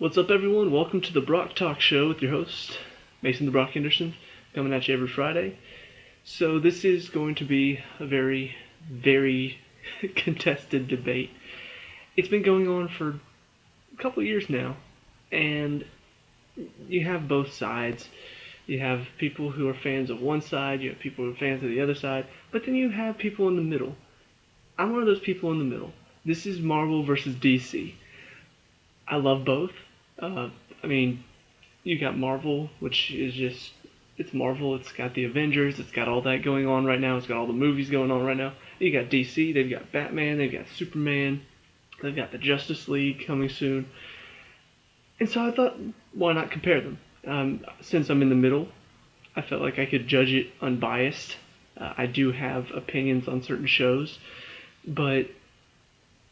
What's up, everyone? Welcome to the Brock Talk Show with your host, Mason the Brock Henderson, coming at you every Friday. So this is going to be a very, very contested debate. It's been going on for a couple years now, and you have both sides. You have people who are fans of one side, you have people who are fans of the other side, but then you have people in the middle. I'm one of those people in the middle. This is Marvel versus DC. I love both. I mean, you got Marvel, which is just, it's Marvel. It's got the Avengers. It's got all that going on right now. It's got all the movies going on right now. You got DC. They've got Batman. They've got Superman. They've got the Justice League coming soon. And so I thought, why not compare them? Since I'm in the middle, I felt like I could judge it unbiased. I do have opinions on certain shows, but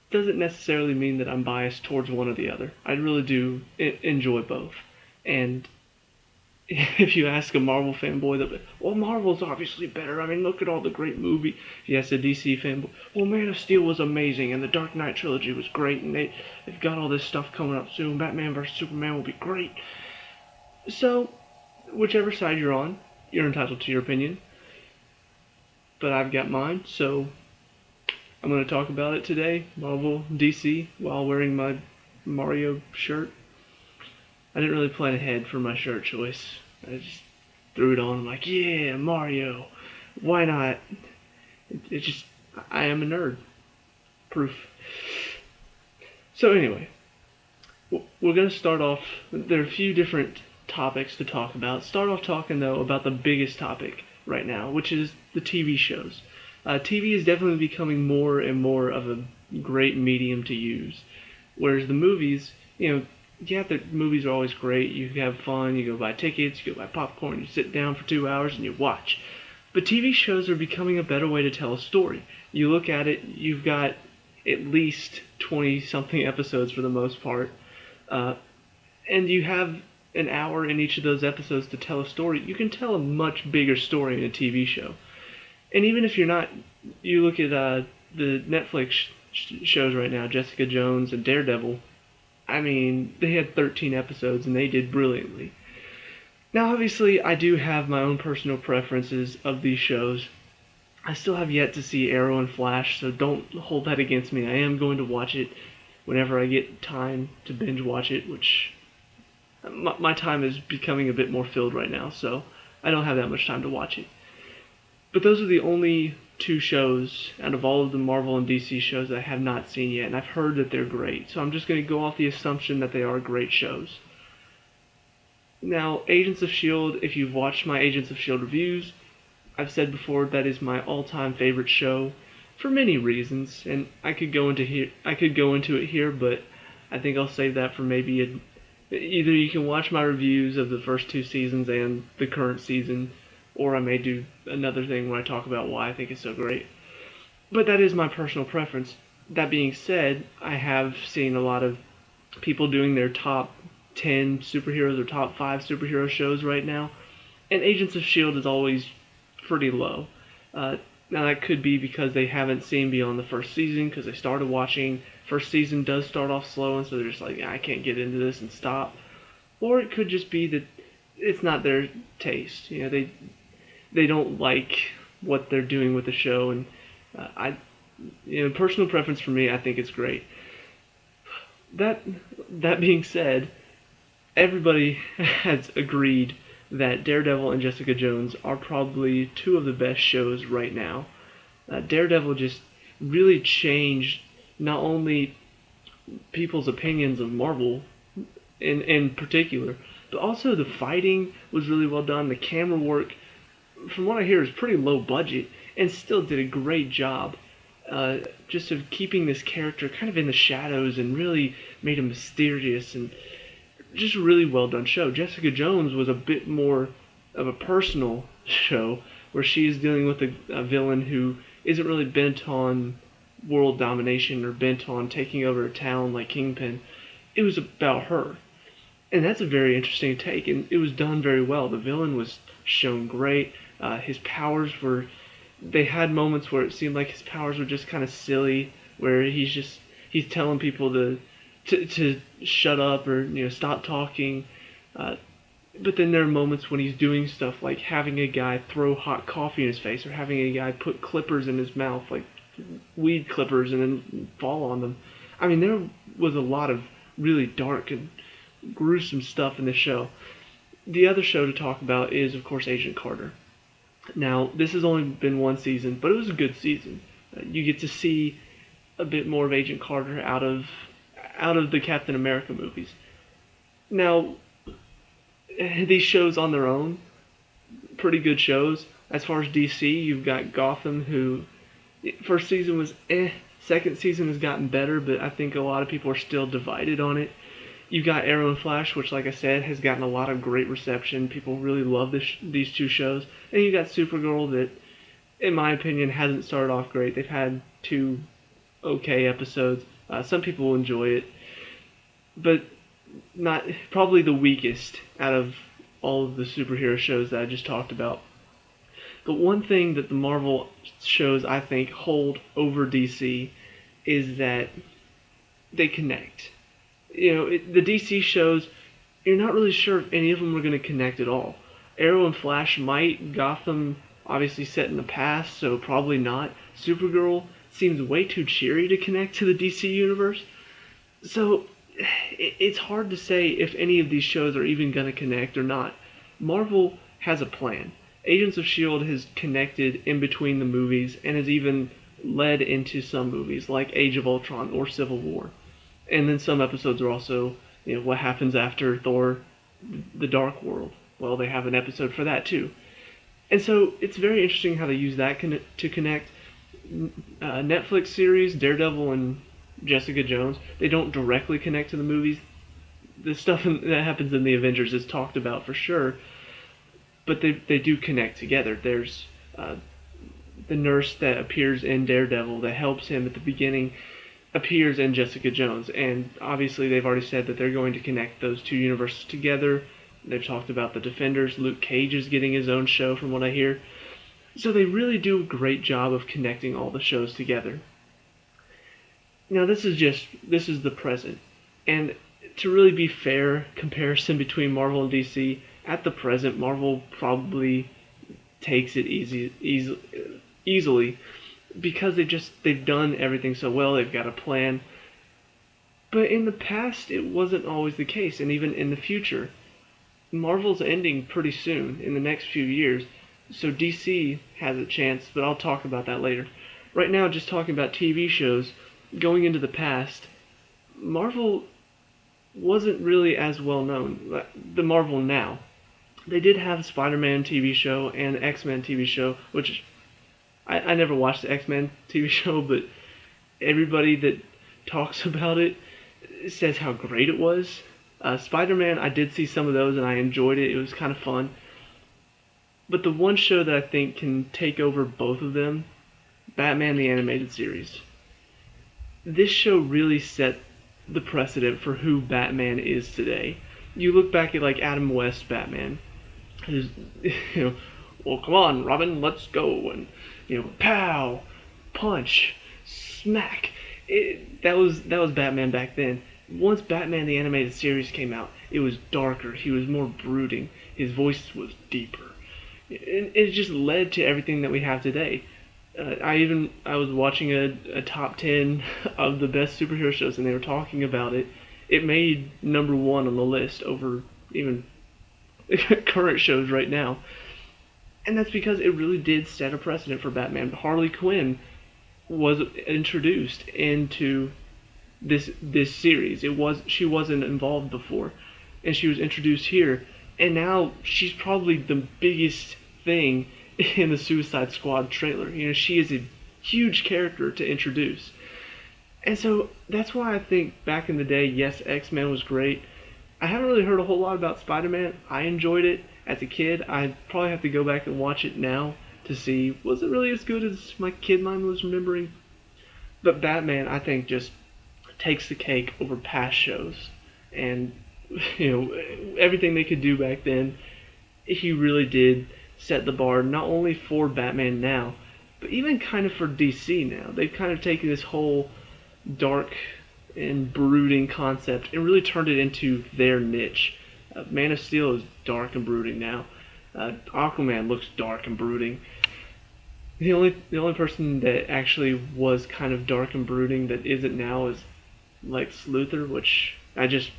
doesn't necessarily mean that I'm biased towards one or the other. I really do enjoy both. And if you ask a Marvel fanboy, they'll be, well, Marvel's obviously better. I mean, look at all the great movies. If you ask a DC fanboy, well, Man of Steel was amazing, and the Dark Knight trilogy was great, and they've got all this stuff coming up soon. Batman vs. Superman will be great. So, whichever side you're on, you're entitled to your opinion. But I've got mine, so I'm going to talk about it today, Marvel, DC, while wearing my Mario shirt. I didn't really plan ahead for my shirt choice. I just threw it on. I'm like, yeah, Mario. Why not? I am a nerd. Proof. So anyway, we're going to start off, there are a few different topics to talk about. Start off talking, though, about the biggest topic right now, which is the TV shows. TV is definitely becoming more and more of a great medium to use. Whereas the movies, the movies are always great. You have fun, you go buy tickets, you go buy popcorn, you sit down for 2 hours and you watch. But TV shows are becoming a better way to tell a story. You look at it, you've got at least 20-something episodes for the most part. And you have an hour in each of those episodes to tell a story. You can tell a much bigger story in a TV show. And even if you're not, you look at the Netflix shows right now, Jessica Jones and Daredevil. I mean, they had 13 episodes and they did brilliantly. Now, obviously, I do have my own personal preferences of these shows. I still have yet to see Arrow and Flash, so don't hold that against me. I am going to watch it whenever I get time to binge watch it, which my time is becoming a bit more filled right now, so I don't have that much time to watch it. But those are the only two shows out of all of the Marvel and DC shows that I have not seen yet, and I've heard that they're great. So I'm just going to go off the assumption that they are great shows. Now, Agents of S.H.I.E.L.D., if you've watched my Agents of S.H.I.E.L.D. reviews, I've said before that is my all-time favorite show for many reasons, and I could go into it here, but I think I'll save that for maybe either you can watch my reviews of the first two seasons and the current season, or I may do another thing where I talk about why I think it's so great. But that is my personal preference. That being said, I have seen a lot of people doing their top 10 superheroes or top 5 superhero shows right now, and Agents of S.H.I.E.L.D. is always pretty low. Now that could be because they haven't seen beyond the first season, because they started watching. First season does start off slow, and so they're just like, I can't get into this and stop. Or it could just be that it's not their taste. They don't like what they're doing with the show, and personal preference for me, I think it's great. That being said, everybody has agreed that Daredevil and Jessica Jones are probably two of the best shows right now. Daredevil just really changed not only people's opinions of Marvel in particular, but also the fighting was really well done. The camera work, from what I hear, is pretty low budget and still did a great job just of keeping this character kind of in the shadows and really made him mysterious, and just a really well done show. Jessica Jones was a bit more of a personal show where she's dealing with a villain who isn't really bent on world domination or bent on taking over a town like Kingpin. It was about her. And that's a very interesting take, and it was done very well. The villain was shown great. His powers they had moments where it seemed like his powers were just kind of silly, where he's telling people to to shut up or stop talking. But then there are moments when he's doing stuff like having a guy throw hot coffee in his face or having a guy put clippers in his mouth, like weed clippers, and then fall on them. I mean, there was a lot of really dark and gruesome stuff in this show. The other show to talk about is, of course, Agent Carter. Now, this has only been one season, but it was a good season. You get to see a bit more of Agent Carter out of the Captain America movies. Now, these shows on their own, pretty good shows. As far as DC, you've got Gotham, who first season was second season has gotten better, but I think a lot of people are still divided on it. You've got Arrow and Flash, which, like I said, has gotten a lot of great reception. People really love these two shows. And you got Supergirl that, in my opinion, hasn't started off great. They've had 2 okay episodes. Some people will enjoy it, but not probably the weakest out of all of the superhero shows that I just talked about. The one thing that the Marvel shows, I think, hold over DC is that they connect. The DC shows, you're not really sure if any of them are going to connect at all. Arrow and Flash might. Gotham, obviously set in the past, so probably not. Supergirl seems way too cheery to connect to the DC universe. So it's hard to say if any of these shows are even going to connect or not. Marvel has a plan. Agents of S.H.I.E.L.D. has connected in between the movies and has even led into some movies like Age of Ultron or Civil War. And then some episodes are also, what happens after Thor, the Dark World. Well, they have an episode for that too. And so it's very interesting how they use that to connect. Netflix series, Daredevil and Jessica Jones, they don't directly connect to the movies. The stuff that happens in the Avengers is talked about for sure, but they do connect together. There's the nurse that appears in Daredevil that helps him at the beginning appears in Jessica Jones, and obviously they've already said that they're going to connect those two universes together. They've talked about the Defenders. Luke Cage is getting his own show from what I hear. So they really do a great job of connecting all the shows together. Now this is the present, and to really be fair comparison between Marvel and DC, at the present Marvel probably takes it easily because they've done everything so well. They've got a plan. But in the past it wasn't always the case, and even in the future. Marvel's ending pretty soon, in the next few years, so DC has a chance, but I'll talk about that later. Right now, just talking about TV shows, going into the past, Marvel wasn't really as well known. The Marvel now. They did have a Spider-Man TV show and X-Men TV show, which I never watched the X-Men TV show, but everybody that talks about it says how great it was. Spider-Man, I did see some of those and I enjoyed it. It was kind of fun. But the one show that I think can take over both of them, Batman the Animated Series. This show really set the precedent for who Batman is today. You look back at like Adam West Batman, who's, well, come on, Robin, let's go, and pow, punch, smack. That was Batman back then. Once Batman the Animated Series came out, it was darker. He was more brooding. His voice was deeper. It just led to everything that we have today. I was watching a top 10 of the best superhero shows, and they were talking about it. It made number 1 on the list over even current shows right now. And that's because it really did set a precedent for Batman. Harley Quinn was introduced into this series. She wasn't involved before, and she was introduced here, and now she's probably the biggest thing in the Suicide Squad trailer. She is a huge character to introduce. And so that's why I think back in the day, yes, X-Men was great. I haven't really heard a whole lot about Spider-Man. I enjoyed it as a kid. I probably have to go back and watch it now to see, was it really as good as my kid mind was remembering? But Batman, I think, just takes the cake over past shows. And, everything they could do back then, he really did set the bar, not only for Batman now, but even kind of for DC now. They've kind of taken this whole dark and brooding concept and really turned it into their niche. Man of Steel is dark and brooding now. Aquaman looks dark and brooding. The only person that actually was kind of dark and brooding that isn't now is Lex Luthor, which I just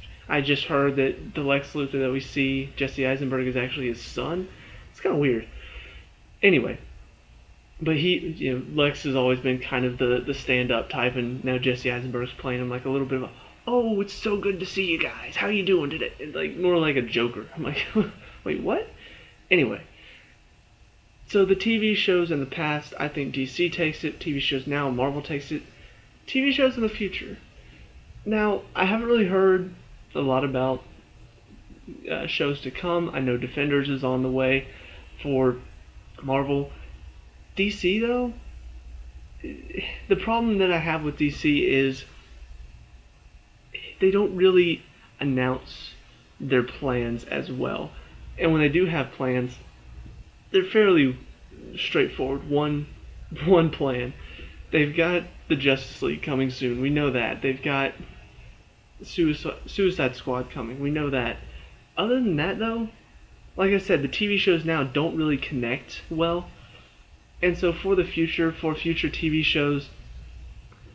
heard that the Lex Luthor that we see, Jesse Eisenberg, is actually his son. It's kind of weird. Anyway, but Lex has always been kind of the stand-up type, and now Jesse Eisenberg's playing him like a little bit of a, oh, it's so good to see you guys. How you doing today? Like more like a Joker. I'm like, wait, what? Anyway, so the TV shows in the past, I think DC takes it. TV shows now, Marvel takes it. TV shows in the future. Now, I haven't really heard a lot about shows to come. I know Defenders is on the way for Marvel. DC, though, the problem that I have with DC is they don't really announce their plans as well. And when they do have plans, they're fairly straightforward. One plan. They've got the Justice League coming soon. We know that. They've got Suicide Squad coming. We know that. Other than that, though, like I said, the TV shows now don't really connect well. And so for future TV shows,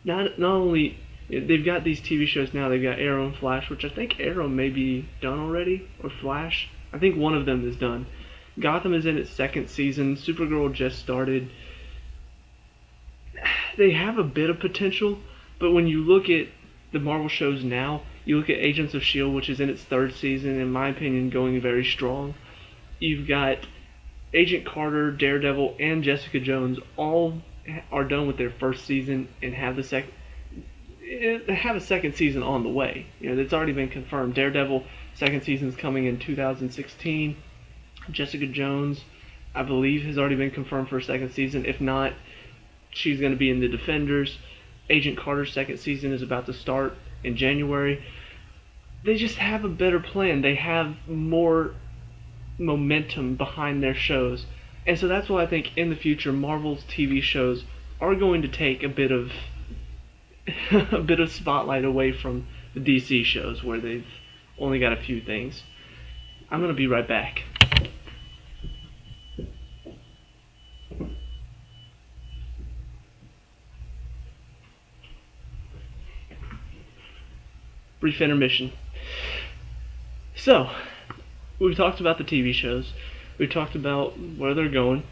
not only they've got these TV shows now, they've got Arrow and Flash, which I think Arrow may be done already, or Flash. I think one of them is done. Gotham is in its second season. Supergirl just started. They have a bit of potential, but when you look at the Marvel shows now, you look at Agents of S.H.I.E.L.D., which is in its third season, in my opinion, going very strong. You've got Agent Carter, Daredevil, and Jessica Jones all are done with their first season and have a second season on the way. That's already been confirmed. Daredevil second season is coming in 2016. Jessica Jones, I believe, has already been confirmed for a second season. If not, she's going to be in the Defenders. Agent Carter's second season is about to start in January. They just have a better plan. They have more momentum behind their shows. And so that's why I think in the future Marvel's TV shows are going to take a bit of spotlight away from the DC shows where they've only got a few things. I'm going to be right back. Brief intermission. So, we've talked about the TV shows. We've talked about where they're going.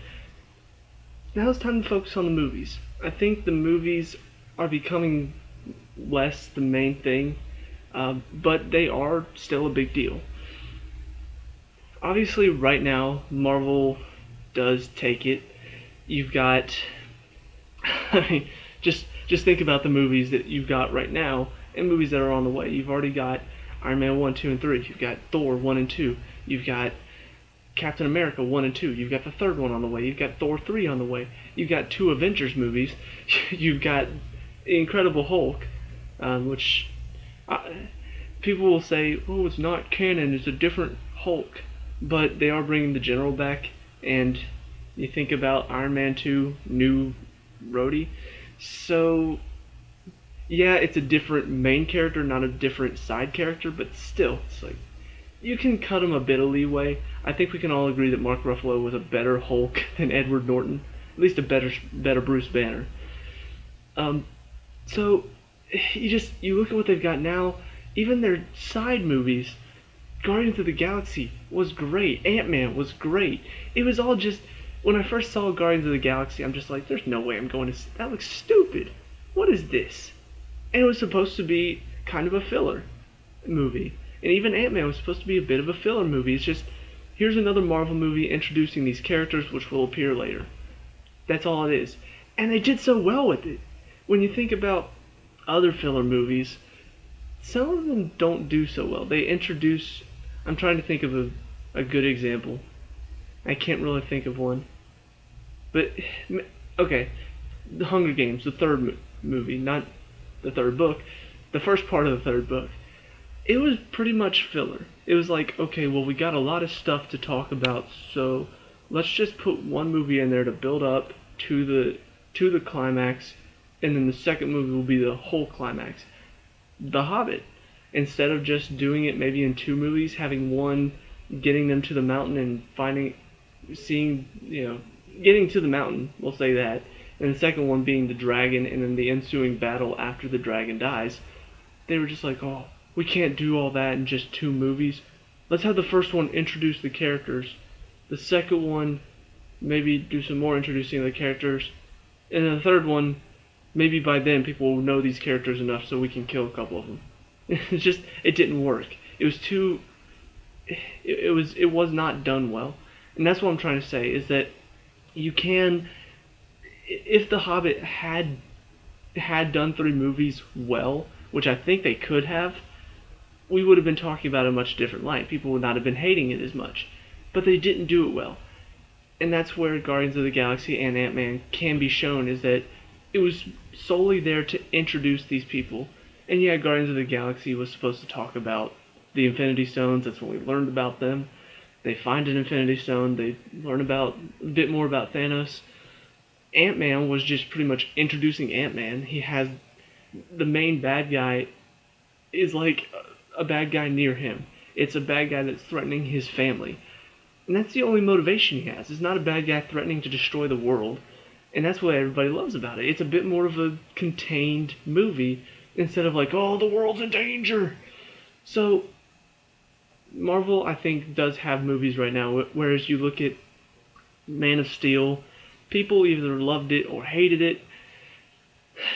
Now it's time to focus on the movies. I think the movies are becoming less the main thing, but they are still a big deal. Obviously, right now, Marvel does take it. You've got, I mean, just think about the movies that you've got right now and movies that are on the way. You've already got Iron Man 1, 2, and 3. You've got Thor 1 and 2. You've got Captain America 1 and 2. You've got the third one on the way. You've got Thor 3 on the way. You've got 2 Avengers movies. You've got Incredible Hulk, which people will say, oh, it's not canon, it's a different Hulk. But they are bringing the General back, and you think about Iron Man 2, new Rhodey. So, yeah, it's a different main character, not a different side character, but still, it's like, you can cut him a bit of leeway. I think we can all agree that Mark Ruffalo was a better Hulk than Edward Norton, at least a better Bruce Banner. So, you look at what they've got now, even their side movies. Guardians of the Galaxy was great. Ant-Man was great. It was all just, when I first saw Guardians of the Galaxy, I'm just like, there's no way I'm going to, that looks stupid. What is this? And it was supposed to be kind of a filler movie. And even Ant-Man was supposed to be a bit of a filler movie. It's just, here's another Marvel movie introducing these characters which will appear later. That's all it is. And they did so well with it. When you think about other filler movies, some of them don't do so well. They introduce, I'm trying to think of a good example. I can't really think of one. But, okay, The Hunger Games, the third movie, not the third book, the first part of the third book. It was pretty much filler. It was like, okay, well, we got a lot of stuff to talk about, so let's just put one movie in there to build up to the climax, and then the second movie will be the whole climax. The Hobbit. Instead of just doing it maybe in 2 movies, having one getting them to the mountain and getting to the mountain, we'll say that, and the second one being the dragon and then the ensuing battle after the dragon dies, they were just like, oh, we can't do all that in just 2 movies. Let's have the first one introduce the characters. The second one, maybe do some more introducing of the characters. And then the third one, maybe by then people will know these characters enough so we can kill a couple of them. It didn't work. It was too, it was not done well. And that's what I'm trying to say, is that you can, if The Hobbit had done 3 movies well, which I think they could have, we would have been talking about a much different light. People would not have been hating it as much. But they didn't do it well. And that's where Guardians of the Galaxy and Ant-Man can be shown, is that it was solely there to introduce these people. And yeah, Guardians of the Galaxy was supposed to talk about the Infinity Stones. That's when we learned about them. They find an Infinity Stone. They learn a bit more about Thanos. Ant-Man was just pretty much introducing Ant-Man. He has the main bad guy is like a bad guy near him. It's a bad guy that's threatening his family. And that's the only motivation he has. It's not a bad guy threatening to destroy the world. And that's what everybody loves about it. It's a bit more of a contained movie instead of like, oh, the world's in danger. So, Marvel, I think, does have movies right now, whereas you look at Man of Steel, people either loved it or hated it.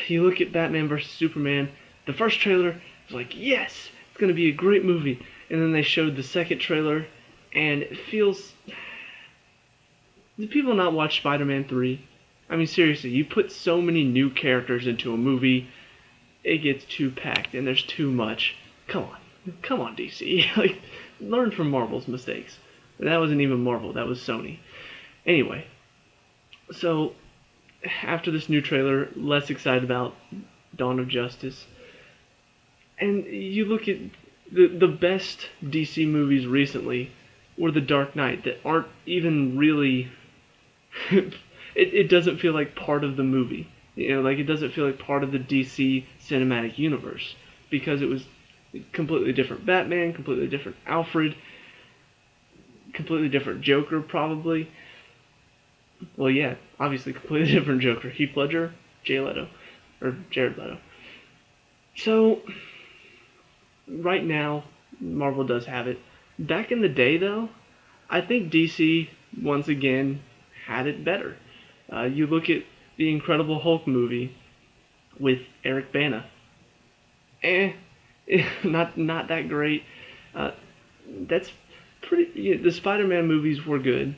You look at Batman vs. Superman, the first trailer was like, yes, it's going to be a great movie. And then they showed the second trailer, and it feels... Did people not watch Spider-Man 3? I mean, seriously, you put so many new characters into a movie, it gets too packed, and there's too much. Come on, DC. Like, learn from Marvel's mistakes. That wasn't even Marvel, that was Sony. Anyway, so after this new trailer, less excited about Dawn of Justice. And you look at the best DC movies recently were The Dark Knight, that aren't even really... it doesn't feel like part of the movie. Like it doesn't feel like part of the DC cinematic universe. Because it was completely different Batman, completely different Alfred, completely different Joker, probably. Well, yeah, obviously completely different Joker. Heath Ledger, Jared Leto. So, right now, Marvel does have it. Back in the day, though, I think DC, once again, had it better. You look at the Incredible Hulk movie with Eric Bana. Not that great. That's pretty... the Spider-Man movies were good.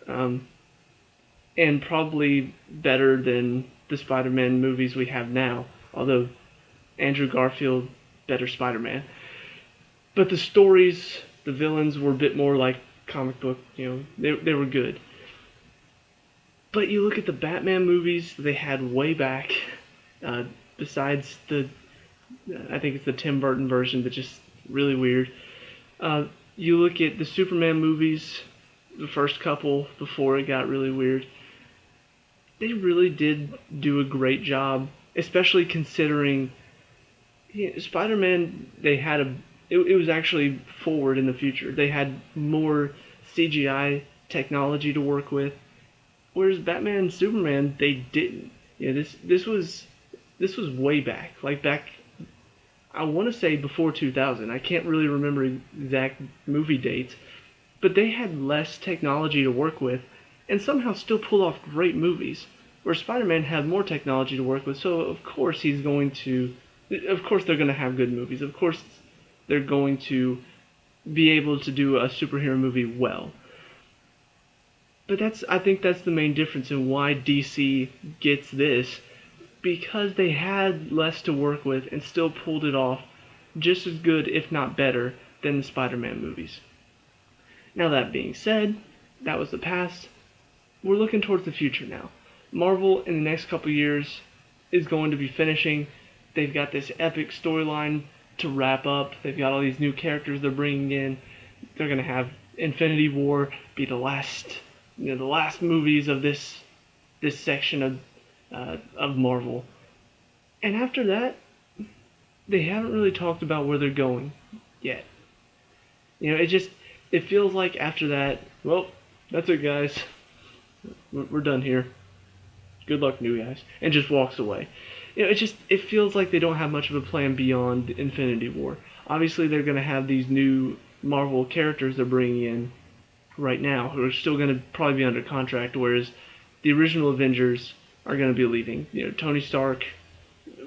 And probably better than the Spider-Man movies we have now. Although, Andrew Garfield, better Spider-Man. But the stories, the villains were a bit more like comic book, they were good. But you look at the Batman movies they had way back, besides I think it's the Tim Burton version, that's just really weird. You look at the Superman movies, the first couple before it got really weird. They really did do a great job, especially considering Spider-Man, it was actually forward in the future. They had more CGI technology to work with, whereas Batman and Superman, they didn't. This was way back. Like back, I want to say before 2000. I can't really remember exact movie dates, but they had less technology to work with, and somehow still pull off great movies. Where Spider-Man had more technology to work with, so of course they're going to have good movies. Of course they're going to be able to do a superhero movie well. But I think that's the main difference in why DC gets this, because they had less to work with and still pulled it off just as good, if not better, than the Spider-Man movies. Now that being said, that was the past. We're looking towards the future now. Marvel, in the next couple years, is going to be finishing. They've got this epic storyline to wrap up. They've got all these new characters they're bringing in. They're going to have Infinity War be the last movies of this section of Marvel. And after that, they haven't really talked about where they're going yet. It feels like after that, well, that's it, guys. We're done here. Good luck, new guys, and just walks away. It feels like they don't have much of a plan beyond Infinity War. Obviously, they're going to have these new Marvel characters they're bringing in right now who are still going to probably be under contract, whereas the original Avengers are going to be leaving. Tony Stark,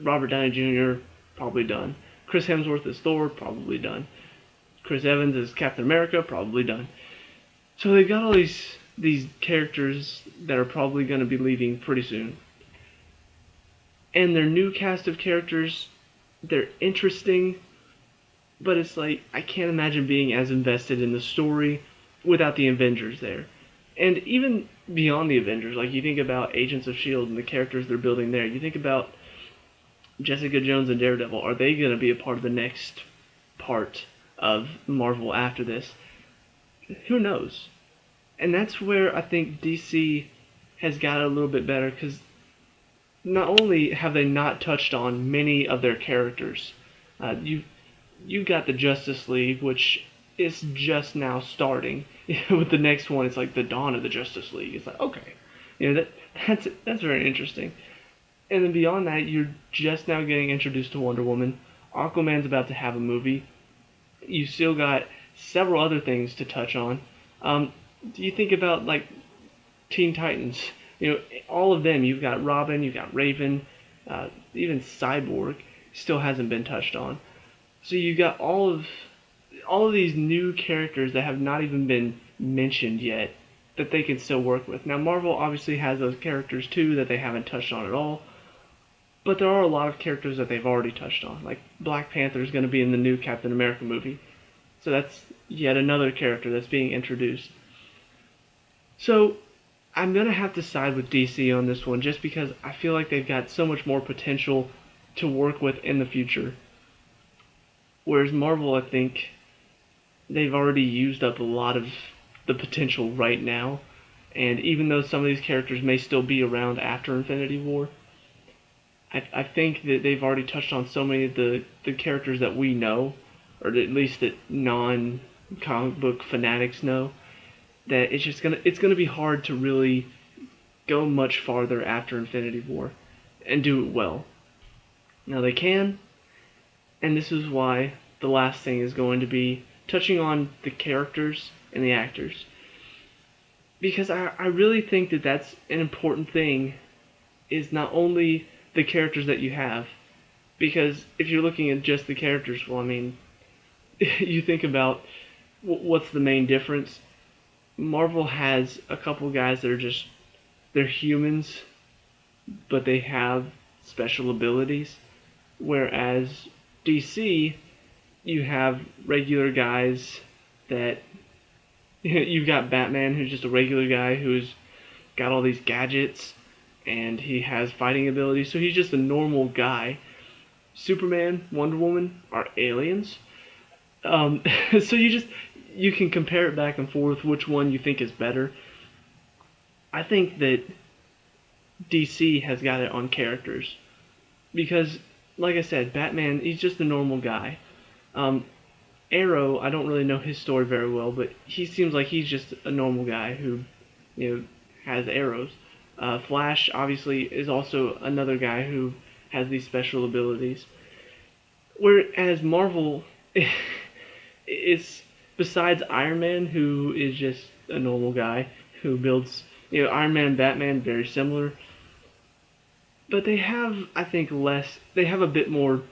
Robert Downey Jr. probably done. Chris Hemsworth as Thor, probably done. Chris Evans as Captain America, probably done. So they've got all these characters that are probably going to be leaving pretty soon. And their new cast of characters, they're interesting, but it's like, I can't imagine being as invested in the story without the Avengers there. And even beyond the Avengers, like you think about Agents of S.H.I.E.L.D. and the characters they're building there, you think about Jessica Jones and Daredevil, are they going to be a part of the next part of Marvel after this? Who knows? And that's where I think DC has got it a little bit better, because not only have they not touched on many of their characters, you got the Justice League, which is just now starting. With the next one, it's like the dawn of the Justice League. It's like, okay, that's very interesting. And then beyond that, you're just now getting introduced to Wonder Woman. Aquaman's about to have a movie. You still got several other things to touch on. Do you think about like Teen Titans? All of them. You've got Robin, you've got Raven, even Cyborg still hasn't been touched on. So you got all of these new characters that have not even been mentioned yet that they can still work with. Now Marvel obviously has those characters too that they haven't touched on at all. But there are a lot of characters that they've already touched on. Like Black Panther is going to be in the new Captain America movie. So that's yet another character that's being introduced. So I'm going to have to side with DC on this one just because I feel like they've got so much more potential to work with in the future. Whereas Marvel, I think, they've already used up a lot of the potential right now. And even though some of these characters may still be around after Infinity War, I think that they've already touched on so many of the characters that we know, or at least that non-comic book fanatics know, that it's gonna be hard to really go much farther after Infinity War and do it well. Now they can, and this is why the last thing is going to be touching on the characters and the actors. Because I really think that that's an important thing, is not only the characters that you have, because if you're looking at just the characters, well, I mean, you think about what's the main difference. Marvel has a couple guys that are they're humans, but they have special abilities, whereas DC, you have regular guys that, you've got Batman, who's just a regular guy who's got all these gadgets, and he has fighting abilities, so he's just a normal guy. Superman, Wonder Woman are aliens. So you can compare it back and forth which one you think is better. I think that DC has got it on characters. Because, like I said, Batman, he's just a normal guy. Arrow, I don't really know his story very well, but he seems like he's just a normal guy who, has arrows. Flash, obviously, is also another guy who has these special abilities. Whereas Marvel, it's besides Iron Man, who is just a normal guy who builds, Iron Man and Batman, very similar. But they have, I think, they have a bit more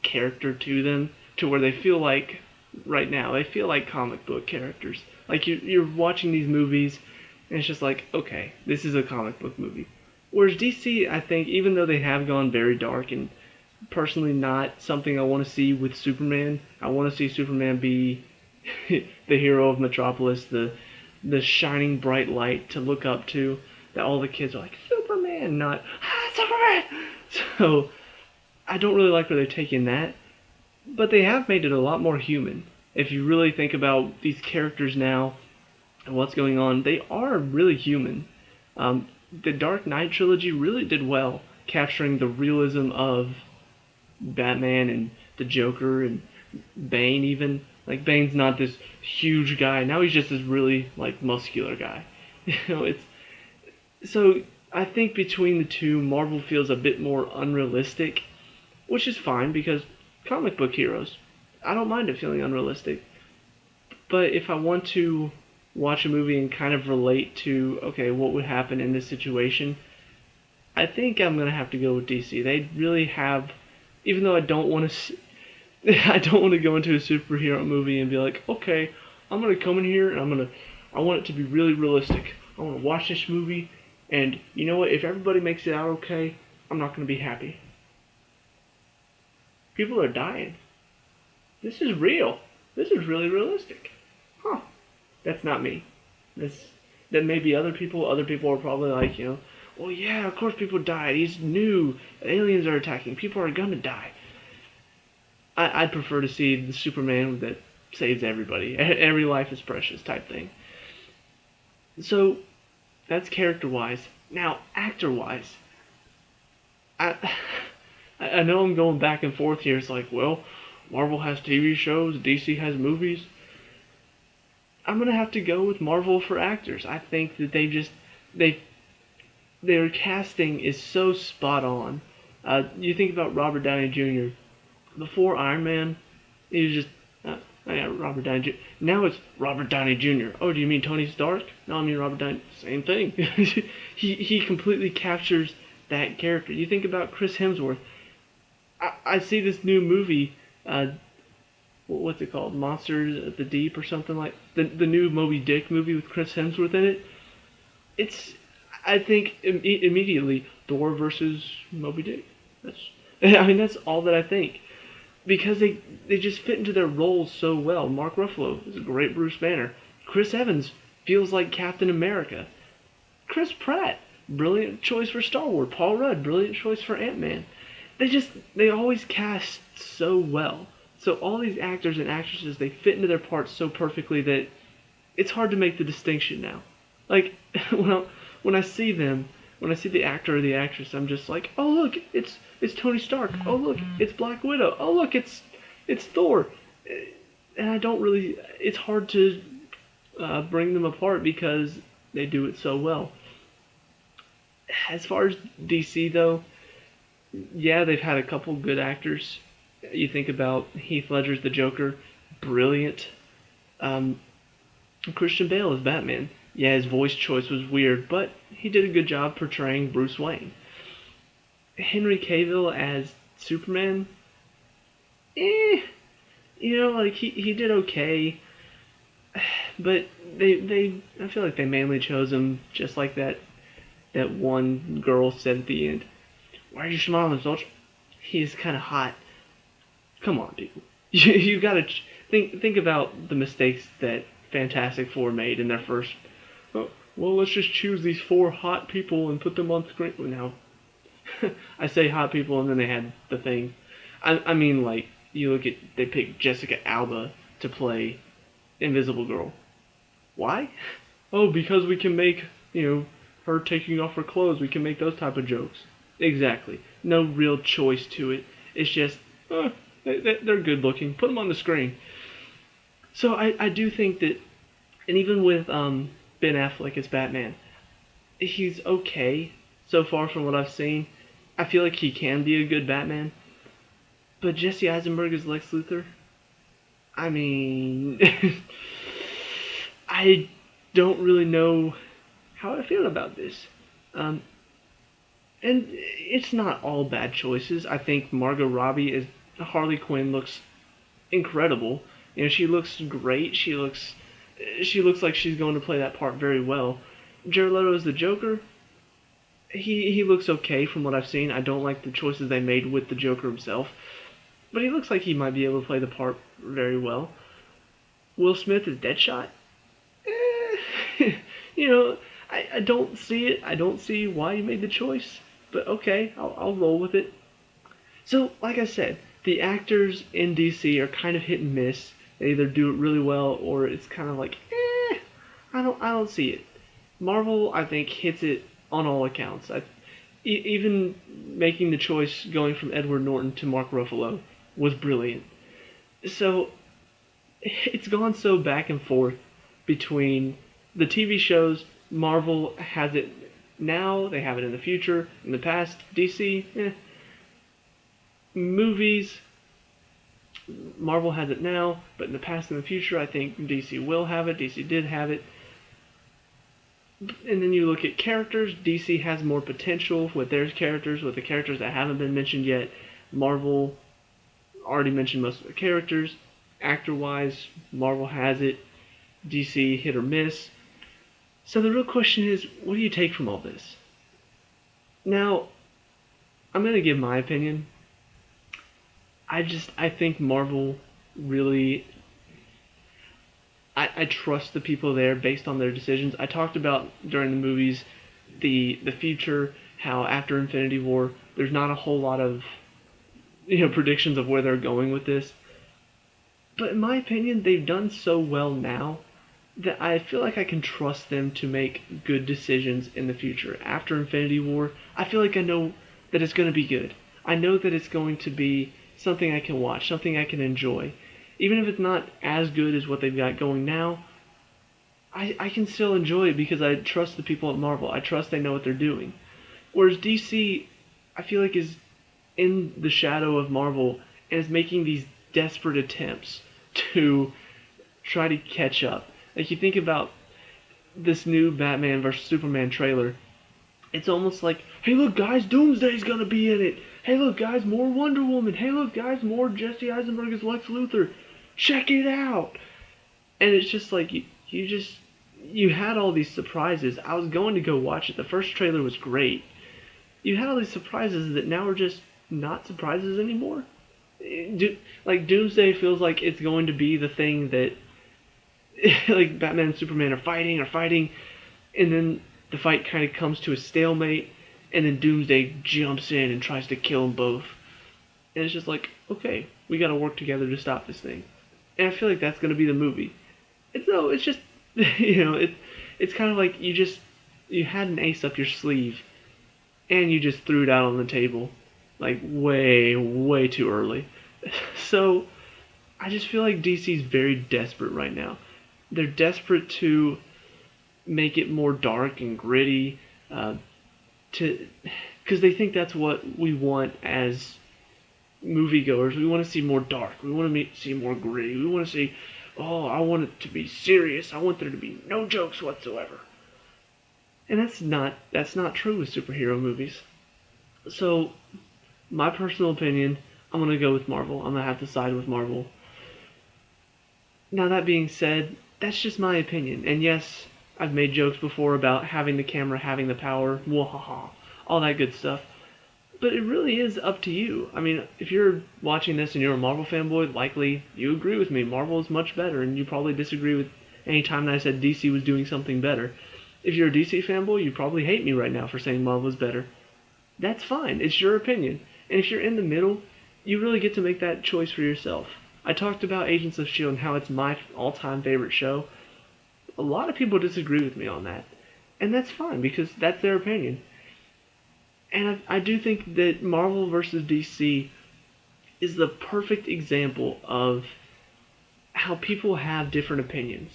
character to them, to where they feel like, right now, they feel like comic book characters. Like, you're watching these movies, and it's just like, okay, this is a comic book movie. Whereas DC, I think, even though they have gone very dark, and personally not something I want to see with Superman, I want to see Superman be the hero of Metropolis, the shining bright light to look up to, that all the kids are like, Superman, not, Superman! So, I don't really like where they're taking that, but they have made it a lot more human. If you really think about these characters now, and what's going on, they are really human. The Dark Knight trilogy really did well capturing the realism of Batman and the Joker and Bane even. Like Bane's not this huge guy. Now he's just this really like muscular guy. It's so I think between the two, Marvel feels a bit more unrealistic, which is fine because comic book heroes. I don't mind it feeling unrealistic. But if I want to watch a movie and kind of relate to, okay, what would happen in this situation, I think I'm gonna have to go with DC. They really have, even though I don't want to, I don't want to go into a superhero movie and be like, okay, I'm gonna come in here and I want it to be really realistic. I want to watch this movie, and you know what? If everybody makes it out okay, I'm not gonna be happy. People are dying. This is real. This is really realistic. Huh. That's not me. That may be other people. Other people are probably like, well, yeah, of course people died. He's new. Aliens are attacking. People are gonna die. I'd prefer to see the Superman that saves everybody. Every life is precious type thing. So that's character-wise. Now, actor-wise, I I know I'm going back and forth here. It's like, well, Marvel has TV shows, DC has movies. I'm gonna have to go with Marvel for actors. I think that they their casting is so spot on. You think about Robert Downey Jr. Before Iron Man, he was just yeah, Robert Downey Jr. Now it's Robert Downey Jr. Oh, do you mean Tony Stark? No, I mean Robert Downey. Same thing. he completely captures that character. You think about Chris Hemsworth. I see this new movie. What's it called? Monsters at the Deep or something like the new Moby Dick movie with Chris Hemsworth in it. It's I think immediately Thor versus Moby Dick. That's all that I think because they just fit into their roles so well. Mark Ruffalo is a great Bruce Banner. Chris Evans feels like Captain America. Chris Pratt, brilliant choice for Star Wars. Paul Rudd, brilliant choice for Ant-Man. They always cast so well. So all these actors and actresses, they fit into their parts so perfectly that it's hard to make the distinction now. Like when I see them, when I see the actor or the actress, I'm just like, oh look, it's Tony Stark. Oh look, it's Black Widow. Oh look, it's Thor. And I don't really. It's hard to bring them apart because they do it so well. As far as DC though, yeah, they've had a couple good actors. You think about Heath Ledger's the Joker, brilliant. Christian Bale as Batman. Yeah, his voice choice was weird, but he did a good job portraying Bruce Wayne. Henry Cavill as Superman, like he did okay, but I feel like they mainly chose him just like that one girl said at the end. Why are you smiling, soldier? He's kind of hot. Come on, people. You gotta think about the mistakes that Fantastic Four made in their first. Oh, well, let's just choose these 4 hot people and put them on screen. Now, I say hot people, and then they had the thing. I mean, like you look at they picked Jessica Alba to play Invisible Girl. Why? Oh, because we can make her taking off her clothes. We can make those type of jokes. Exactly. No real choice to it. It's just, they're good looking. Put them on the screen. So I do think that, and even with Ben Affleck as Batman, he's okay so far from what I've seen. I feel like he can be a good Batman. But Jesse Eisenberg as Lex Luthor, I mean, I don't really know how I feel about this. And it's not all bad choices. I think Margot Robbie as Harley Quinn looks incredible. She looks great. She looks like she's going to play that part very well. Jared Leto as the Joker, he looks okay from what I've seen. I don't like the choices they made with the Joker himself, but he looks like he might be able to play the part very well. Will Smith as Deadshot, I don't see it. I don't see why he made the choice. But okay, I'll roll with it. So, like I said, the actors in DC are kind of hit and miss. They either do it really well or it's kind of like, I don't see it. Marvel, I think, hits it on all accounts. even making the choice going from Edward Norton to Mark Ruffalo was brilliant. So it's gone so back and forth between the TV shows. Marvel has it now, they have it in the future, in the past. DC, movies, Marvel has it now, but in the past and the future, I think DC will have it. DC did have it. And then you look at characters. DC has more potential with their characters, with the characters that haven't been mentioned yet. Marvel already mentioned most of the characters. Actor-wise, Marvel has it. DC hit or miss. So the real question is, what do you take from all this? Now, I'm going to give my opinion. I think Marvel really, I trust the people there based on their decisions. I talked about during the movies the future, how after Infinity War, there's not a whole lot of predictions of where they're going with this. But in my opinion, they've done so well now that I feel like I can trust them to make good decisions in the future. After Infinity War, I feel like I know that it's going to be good. I know that it's going to be something I can watch, something I can enjoy. Even if it's not as good as what they've got going now, I can still enjoy it because I trust the people at Marvel. I trust they know what they're doing. Whereas DC, I feel like, is in the shadow of Marvel and is making these desperate attempts to try to catch up. Like, you think about this new Batman vs. Superman trailer, it's almost like, hey look guys, Doomsday's gonna be in it. Hey look guys, more Wonder Woman. Hey look guys, more Jesse Eisenberg as Lex Luthor. Check it out. And it's just like, you had all these surprises. I was going to go watch it. The first trailer was great. You had all these surprises that now are just not surprises anymore. Like, Doomsday feels like it's going to be the thing that like Batman and Superman are fighting, and then the fight kind of comes to a stalemate, and then Doomsday jumps in and tries to kill them both. And it's just like, okay, we gotta work together to stop this thing. And I feel like that's gonna be the movie. It's just, it's kind of like you had an ace up your sleeve, and you just threw it out on the table, like way, way too early. So, I just feel like DC's very desperate right now. They're desperate to make it more dark and gritty, because they think that's what we want as moviegoers. We want to see more dark. We want to see more gritty. We want to see, I want it to be serious. I want there to be no jokes whatsoever. And that's not true with superhero movies. So, my personal opinion, I'm going to go with Marvel. I'm going to have to side with Marvel. Now, that being said, that's just my opinion. And yes, I've made jokes before about having the camera, having the power, wahaha, all that good stuff. But it really is up to you. I mean, if you're watching this and you're a Marvel fanboy, likely you agree with me. Marvel is much better, and you probably disagree with any time that I said DC was doing something better. If you're a DC fanboy, you probably hate me right now for saying Marvel is better. That's fine. It's your opinion. And if you're in the middle, you really get to make that choice for yourself. I talked about Agents of S.H.I.E.L.D. and how it's my all-time favorite show. A lot of people disagree with me on that. And that's fine, because that's their opinion. And I do think that Marvel vs. DC is the perfect example of how people have different opinions.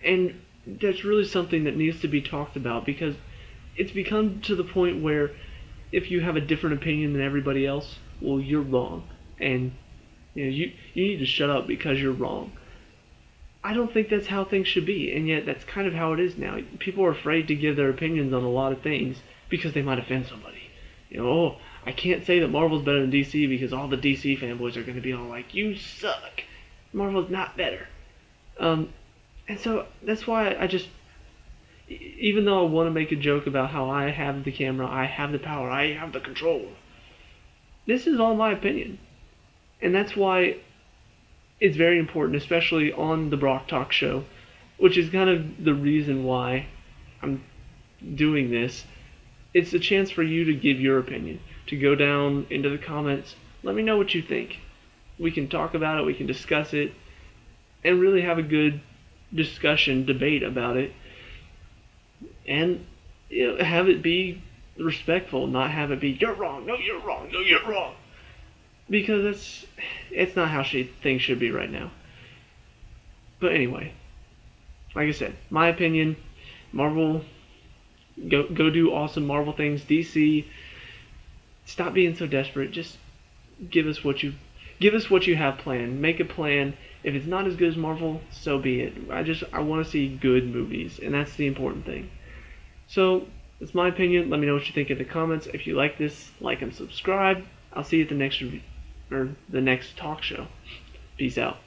And that's really something that needs to be talked about, because it's become to the point where if you have a different opinion than everybody else, well, you're wrong. And you need to shut up because you're wrong. I don't think that's how things should be, and yet that's kind of how it is now. People are afraid to give their opinions on a lot of things because they might offend somebody. I can't say that Marvel's better than DC because all the DC fanboys are going to be all like, you suck. Marvel's not better. And so that's why even though I want to make a joke about how I have the camera, I have the power, I have the control, this is all my opinion. And that's why it's very important, especially on the Brock Talk show, which is kind of the reason why I'm doing this. It's a chance for you to give your opinion, to go down into the comments. Let me know what you think. We can talk about it, we can discuss it, and really have a good discussion, debate about it. And have it be respectful, not have it be you're wrong, no you're wrong, no you're wrong, because it's not how things should be right now. But anyway, like I said, my opinion, Marvel, go do awesome Marvel things. DC, stop being so desperate. Just give us what you have planned. Make a plan. If it's not as good as Marvel, so be it. I want to see good movies, and that's the important thing. So it's my opinion. Let me know what you think in the comments. If you like this, like and subscribe. I'll see you at the next talk show. Peace out.